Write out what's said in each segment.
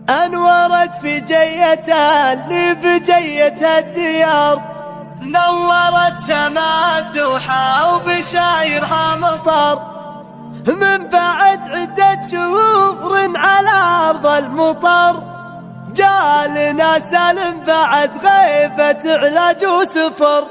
أنورت في جيتها اللي بجيتها الديار، نورت سما الدوحة وبشايرها مطر. من بعد عدة شهور على أرض المطر، جالنا سالم بعد غيبة علاج وسفر.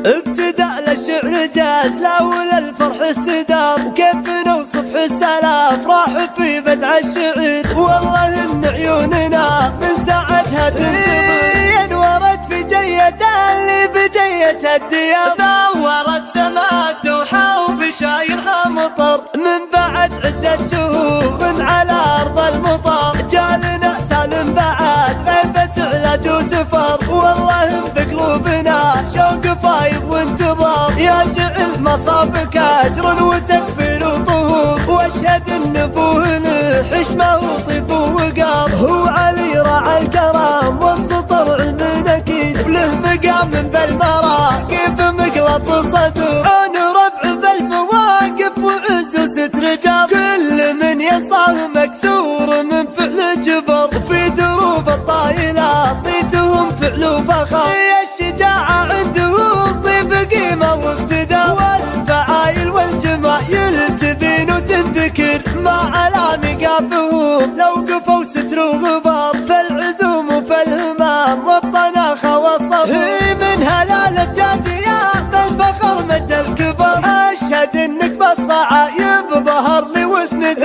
ابتدأ للشعر جاز لولا الفرح استدار، وكيف نوصف حس الأفراح في بدع الشعر. والله إن عيوننا من ساعتها تنتظر، انورت في جيتها اللي بجيتها الديار، نورت سما الدوحة وبشايرها مطر. من بعد عدة شهور على أرض المطر، جالنا سالم بعد غيبة علاج وسفر. والله بقلوبنا شوق فايض وانتظار، يجعل مصابك أجر وتكفير وطهور. واشهد ان ابوه له حشمه وطيب ووقار، هو علي راعى الكرم والسطر علم اكيد، وله مقام بالمراكب مقلط صدور. عون ربع بالمواقف وعز وستر جار، كل من يصاه مكسور من فعل جبر. وفي دروب الطايلة صيتهم فعل وفخر، الشجاعة عندهم طيب قيمة واقتدار. والفعايل والجمايل تبين وتنذكر، مع علام قافهم لو قفوا ستر وغبار. فالعزوم وفالهمام والطناخة والصبر، من هلال بجاديات الفخر مد الكبر. أشهد انك بالصعايب ظهر لي واسند،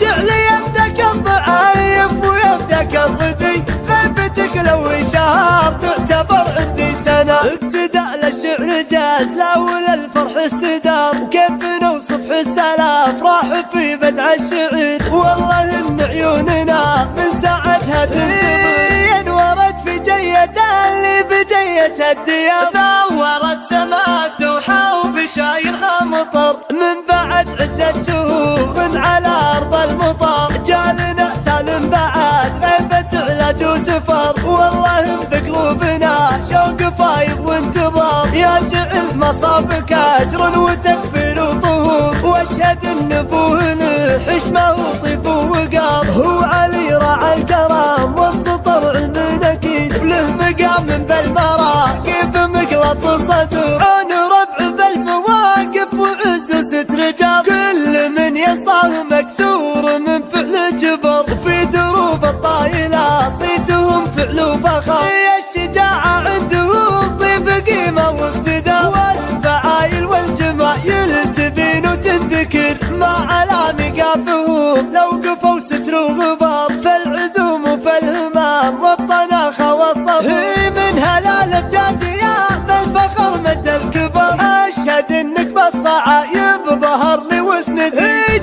جعل يدك الضعايف ويدك الردي. غيبتك لو شهر تعتبر عندي سنة. ابتدأ للشعر جاز لولا الفرح استدار، وكيف نوصف حس الأفراح في بدع الشعر. والله إن عيوننا من ساعتها تنتظر، انورت في جيتها اللي بجيتها الديار، نورت سما الدوحة وبشايرها مطر. من بعد عدة شهور على أرض المطر، جالنا سالم بعد غيبة علاج وسفر. والله بقلوبنا شوق فايض وانتظار، يجعل مصابك أجر وتكفير وطهور. واشهد ان ابوه له حشمه وطيب ووقار، هو علي راعى الكرم والسطر علم اكيد، وله مقام بالمراكب مقلط صدور. عون ربع بالمواقف وعز وستر جار، كل من يصاه مكسور من فعل جبر. وفي دروب الطايلة صيتهم فعل وفخر، الشجاعة عندهم طيب قيمة واقتدار. والفعايل والجمايل تبين وتنذكر، مع علام قافهم لو قفوا ستر وغبار. فالعزوم وفالهمام والطناخة والصبر، من هلال بجاديات الفخر مد الكبر. أشهد انك بالصعايب ظهر لي واسند،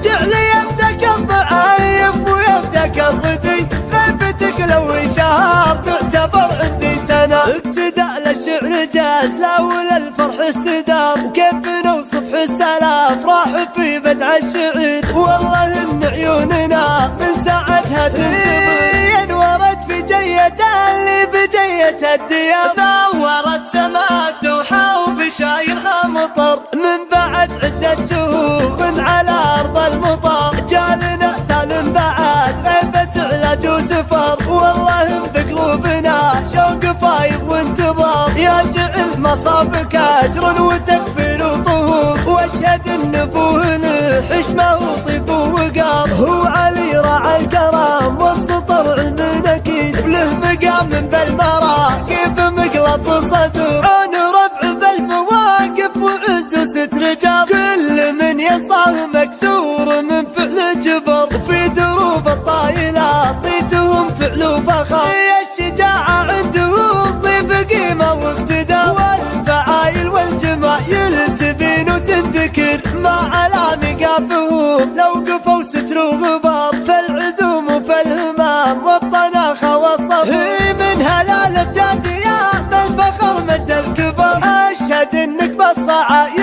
جعل يدك الضعايف ويدك الردي. غيبتك لو شهر تعتبر عندي سنة. ابتدأ للشعر جاز لولا الفرح استدار، وكيف نوصف حس الأفراح في بدع الشعر. والله إن عيوننا من ساعتها تنتظر، انورت في جيتها اللي بجيتها الديار، نورت سما الدوحة وبشايرها مطر. من بعد عدة شهور على أرض المطر، جالنا سالم بعد غيبة علاج وسفر. والله بقلوبنا شوق فايض وانتظار، يجعل مصابك أجر وتكفير وطهور. واشهد ان ابوه له حشمه وطيب ووقار، هو علي راعى الكرم والسطر علم اكيد، وله مقام بالمراكب مقلط صدور. عون ربع بالمواقف وعز وستر جار، كل من يصاه مكسور من فعل جبر. وفي دروب الطايلة صيتهم فعل وفخر، الشجاعة عندهم طيب قيمة واقتدار. والفعايل والجمايل تبين وتنذكر، مع علام قافهم لو قفوا ستر وغبار. فالعزوم وفالهمام والطناخة والصبر، من هلال بجاديات الفخر مد الكبر. أشهد انك بالصعايب